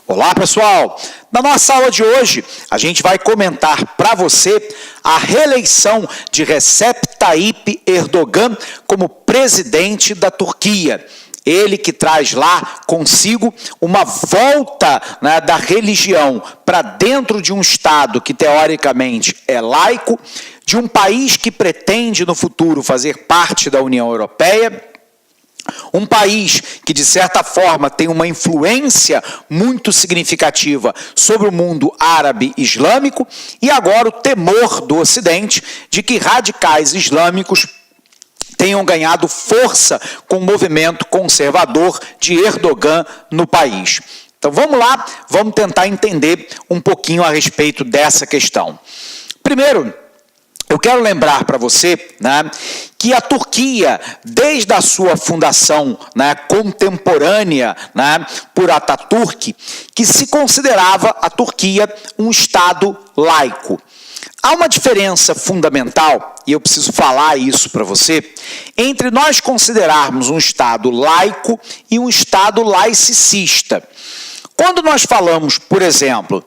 Olá, pessoal! Na nossa aula de hoje, a gente vai comentar para você a reeleição de Recep Tayyip Erdogan como presidente da Turquia. Ele que traz lá consigo uma volta, né, da religião para dentro de um Estado que teoricamente é laico, de um país que pretende no futuro fazer parte da União Europeia, um país que, de certa forma, tem uma influência muito significativa sobre o mundo árabe islâmico e agora o temor do Ocidente de que radicais islâmicos tenham ganhado força com o movimento conservador de Erdogan no país. Então vamos lá, vamos tentar entender um pouquinho a respeito dessa questão. Primeiro, eu quero lembrar para você, né, que a Turquia, desde a sua fundação, né, contemporânea, né, por Atatürk, que se considerava a Turquia um Estado laico. Há uma diferença fundamental, e eu preciso falar isso para você, entre nós considerarmos um Estado laico e um Estado laicicista. Quando nós falamos, por exemplo,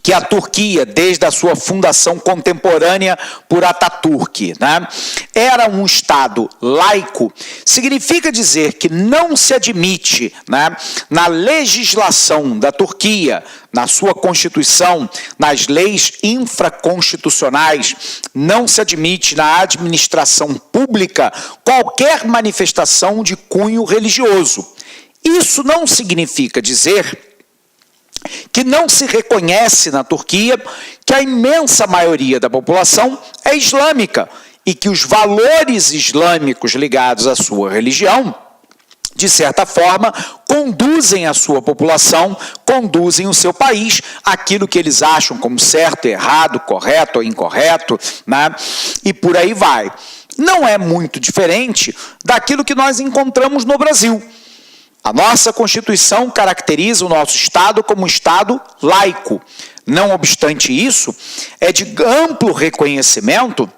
que a Turquia, desde a sua fundação contemporânea por Atatürk, né, era um Estado laico, significa dizer que não se admite, né, na legislação da Turquia, na sua Constituição, nas leis infraconstitucionais, não se admite na administração pública qualquer manifestação de cunho religioso. Isso não significa dizer que não se reconhece na Turquia que a imensa maioria da população é islâmica e que os valores islâmicos ligados à sua religião, de certa forma, conduzem a sua população, conduzem o seu país àquilo que eles acham como certo, errado, correto ou incorreto, né? E por aí vai. Não é muito diferente daquilo que nós encontramos no Brasil. A nossa Constituição caracteriza o nosso Estado como um Estado laico. Não obstante isso, é de amplo reconhecimento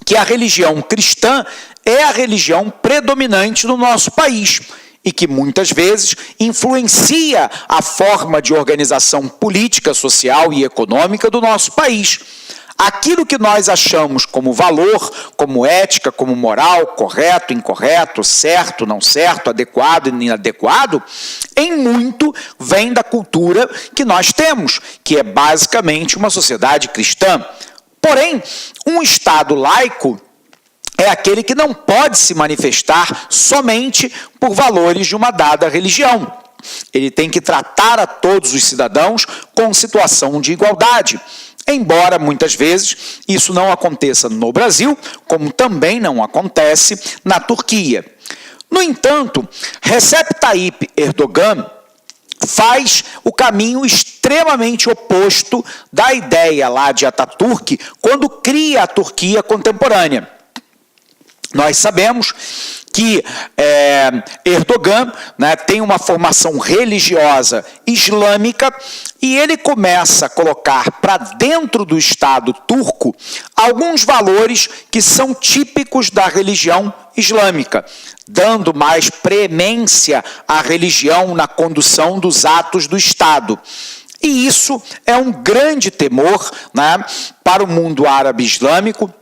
que a religião cristã é a religião predominante no nosso país e que muitas vezes influencia a forma de organização política, social e econômica do nosso país. Aquilo que nós achamos como valor, como ética, como moral, correto, incorreto, certo, não certo, adequado e inadequado, em muito vem da cultura que nós temos, que é basicamente uma sociedade cristã. Porém, um Estado laico é aquele que não pode se manifestar somente por valores de uma dada religião. Ele tem que tratar a todos os cidadãos com situação de igualdade. Embora, muitas vezes, isso não aconteça no Brasil, como também não acontece na Turquia. No entanto, Recep Tayyip Erdogan faz o caminho extremamente oposto da ideia lá de Atatürk quando cria a Turquia contemporânea. Nós sabemos que Erdogan, né, tem uma formação religiosa islâmica e ele começa a colocar para dentro do Estado turco alguns valores que são típicos da religião islâmica, dando mais preemência à religião na condução dos atos do Estado. E isso é um grande temor, né, para o mundo árabe islâmico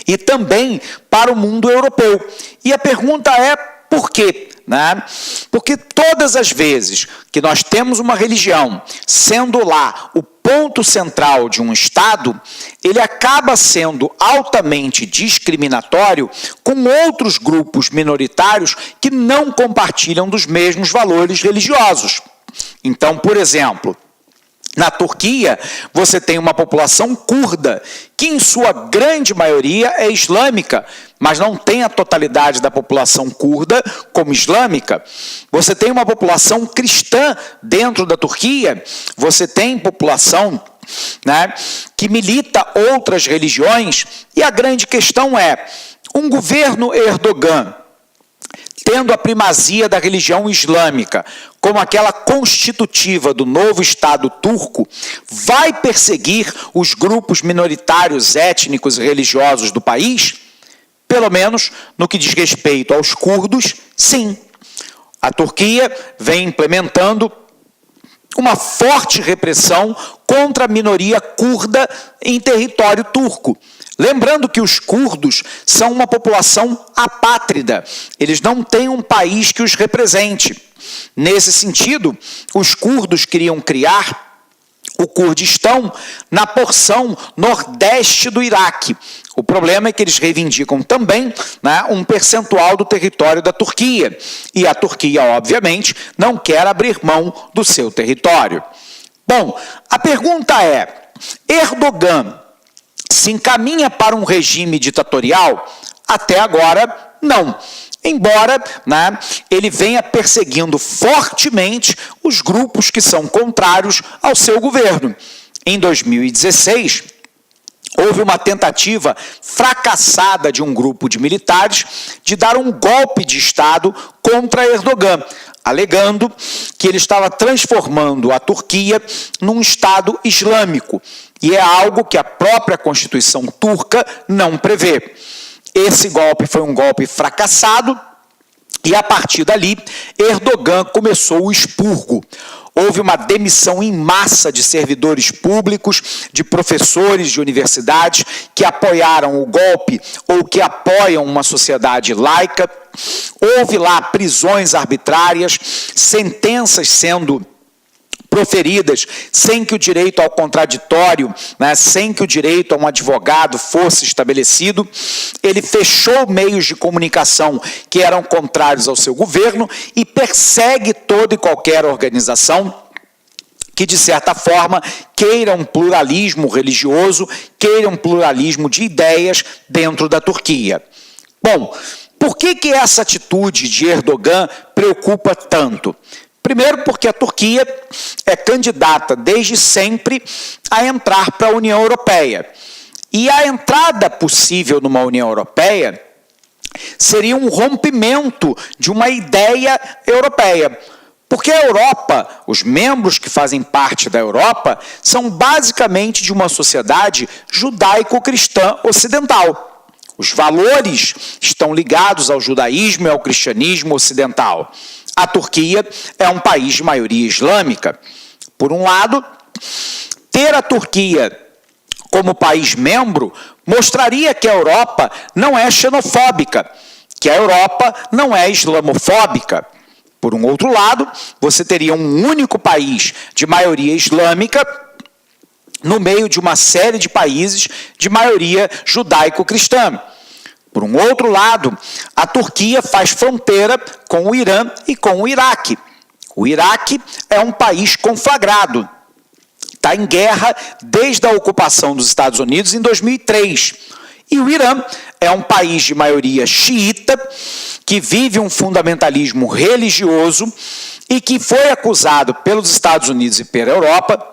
e também para o mundo europeu. E a pergunta é por quê? Né? Porque todas as vezes que nós temos uma religião sendo lá o ponto central de um Estado, ele acaba sendo altamente discriminatório com outros grupos minoritários que não compartilham dos mesmos valores religiosos. Então, por exemplo, na Turquia, você tem uma população curda, que em sua grande maioria é islâmica, mas não tem a totalidade da população curda como islâmica. Você tem uma população cristã dentro da Turquia, você tem população, né, que milita outras religiões, e a grande questão é, um governo Erdogan, tendo a primazia da religião islâmica como aquela constitutiva do novo Estado turco, vai perseguir os grupos minoritários étnicos e religiosos do país? Pelo menos no que diz respeito aos curdos, sim. A Turquia vem implementando uma forte repressão contra a minoria curda em território turco. Lembrando que os curdos são uma população apátrida, eles não têm um país que os represente. Nesse sentido, os curdos queriam criar o Kurdistão na porção nordeste do Iraque. O problema é que eles reivindicam também, né, um percentual do território da Turquia. E a Turquia, obviamente, não quer abrir mão do seu território. Bom, a pergunta é: Erdogan se encaminha para um regime ditatorial? Até agora, não. Embora, né, ele venha perseguindo fortemente os grupos que são contrários ao seu governo. Em 2016, houve uma tentativa fracassada de um grupo de militares de dar um golpe de Estado contra Erdogan, alegando que ele estava transformando a Turquia num Estado islâmico. E é algo que a própria Constituição turca não prevê. Esse golpe foi um golpe fracassado e, a partir dali, Erdogan começou o expurgo. Houve uma demissão em massa de servidores públicos, de professores de universidades que apoiaram o golpe ou que apoiam uma sociedade laica. Houve lá prisões arbitrárias, sentenças sendo proferidas sem que o direito ao contraditório, né, sem que o direito a um advogado fosse estabelecido. Ele fechou meios de comunicação que eram contrários ao seu governo e persegue toda e qualquer organização que, de certa forma, queira um pluralismo religioso, queira um pluralismo de ideias dentro da Turquia. Bom, por que essa atitude de Erdogan preocupa tanto? Primeiro, porque a Turquia é candidata desde sempre a entrar para a União Europeia. E a entrada possível numa União Europeia seria um rompimento de uma ideia europeia. Porque a Europa, os membros que fazem parte da Europa, são basicamente de uma sociedade judaico-cristã ocidental. Os valores estão ligados ao judaísmo e ao cristianismo ocidental. A Turquia é um país de maioria islâmica. Por um lado, ter a Turquia como país membro mostraria que a Europa não é xenofóbica, que a Europa não é islamofóbica. Por um outro lado, você teria um único país de maioria islâmica no meio de uma série de países de maioria judaico-cristã. Por um outro lado, a Turquia faz fronteira com o Irã e com o Iraque. O Iraque é um país conflagrado. Está em guerra desde a ocupação dos Estados Unidos em 2003. E o Irã é um país de maioria xiita, que vive um fundamentalismo religioso e que foi acusado pelos Estados Unidos e pela Europa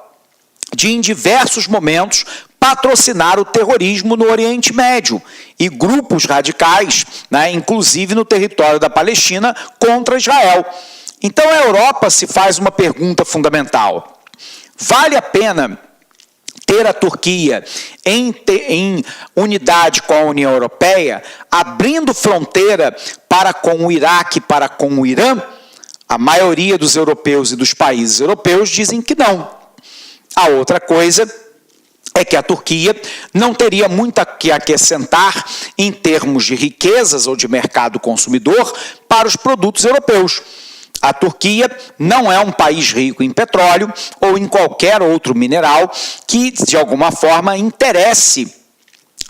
de, em diversos momentos, patrocinar o terrorismo no Oriente Médio e grupos radicais, né, inclusive no território da Palestina, contra Israel. Então a Europa se faz uma pergunta fundamental: vale a pena ter a Turquia em unidade com a União Europeia, abrindo fronteira para com o Iraque, para com o Irã? A maioria dos europeus e dos países europeus dizem que não. A outra coisa é que a Turquia não teria muito que acrescentar em termos de riquezas ou de mercado consumidor para os produtos europeus. A Turquia não é um país rico em petróleo ou em qualquer outro mineral que, de alguma forma, interesse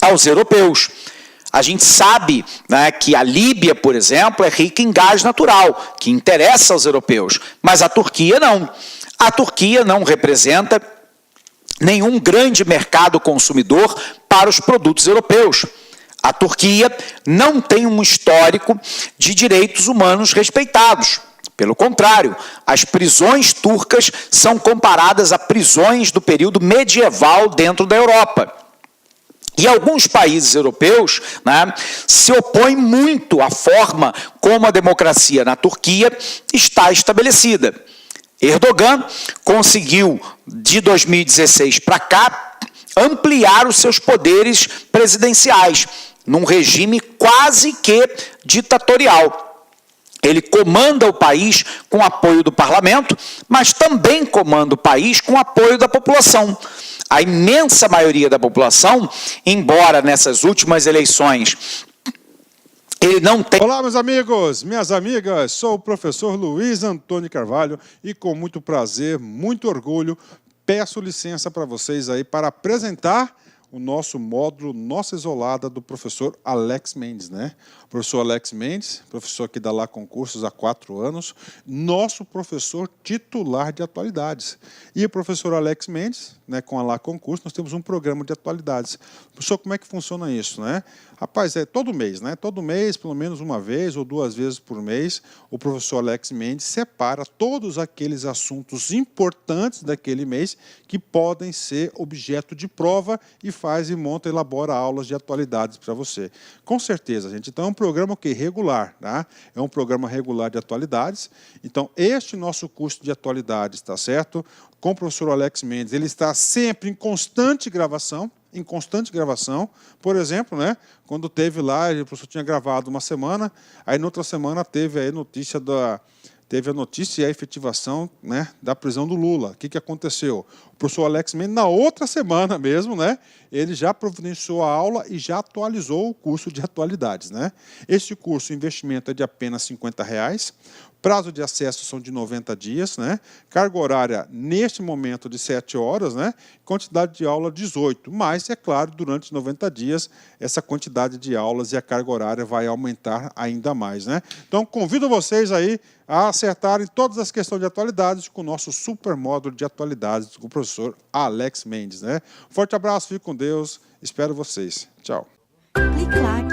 aos europeus. A gente sabe, né, que a Líbia, por exemplo, é rica em gás natural, que interessa aos europeus, mas a Turquia não. A Turquia não representa nenhum grande mercado consumidor para os produtos europeus. A Turquia não tem um histórico de direitos humanos respeitados. Pelo contrário, as prisões turcas são comparadas a prisões do período medieval dentro da Europa. E alguns países europeus, né, se opõem muito à forma como a democracia na Turquia está estabelecida. Erdogan conseguiu, de 2016 para cá, ampliar os seus poderes presidenciais, num regime quase que ditatorial. Ele comanda o país com apoio do parlamento, mas também comanda o país com apoio da população. A imensa maioria da população, embora nessas últimas eleições ele não tem... Olá, meus amigos, minhas amigas, sou o professor Luiz Antônio Carvalho e com muito prazer, muito orgulho, peço licença para vocês aí para apresentar o nosso módulo Nossa Isolada do professor Alex Mendes, né? O professor Alex Mendes, professor que dá lá concursos há 4 anos, nosso professor titular de atualidades. E o professor Alex Mendes, né, com a lá concurso, nós temos um programa de atualidades. Professor, como é que funciona isso, né? Rapaz, é todo mês, né? Todo mês, pelo menos uma vez ou 2 vezes por mês, o professor Alex Mendes separa todos aqueles assuntos importantes daquele mês que podem ser objeto de prova e faz e monta, elabora aulas de atualidades para você. Com certeza, gente. Então, é um programa que regular, tá? É um programa regular de atualidades. Então, este nosso curso de atualidades, tá certo? Com o professor Alex Mendes, ele está sempre em constante gravação. Por exemplo, né, quando teve lá, o professor tinha gravado uma semana, aí na outra semana teve a notícia e a efetivação, né, da prisão do Lula. O que aconteceu? O professor Alex Mendes, na outra semana mesmo, né, ele já providenciou a aula e já atualizou o curso de atualidades, né? Este curso, o investimento é de apenas R$50. Prazo de acesso são de 90 dias, né? Carga horária, neste momento, de 7 horas, né? Quantidade de aula, 18. Mas, é claro, durante 90 dias, essa quantidade de aulas e a carga horária vai aumentar ainda mais, né? Então, convido vocês aí a acertarem todas as questões de atualidades com o nosso super módulo de atualidades com o professor Alex Mendes, né? Forte abraço, fique com Deus, espero vocês. Tchau. Clique like.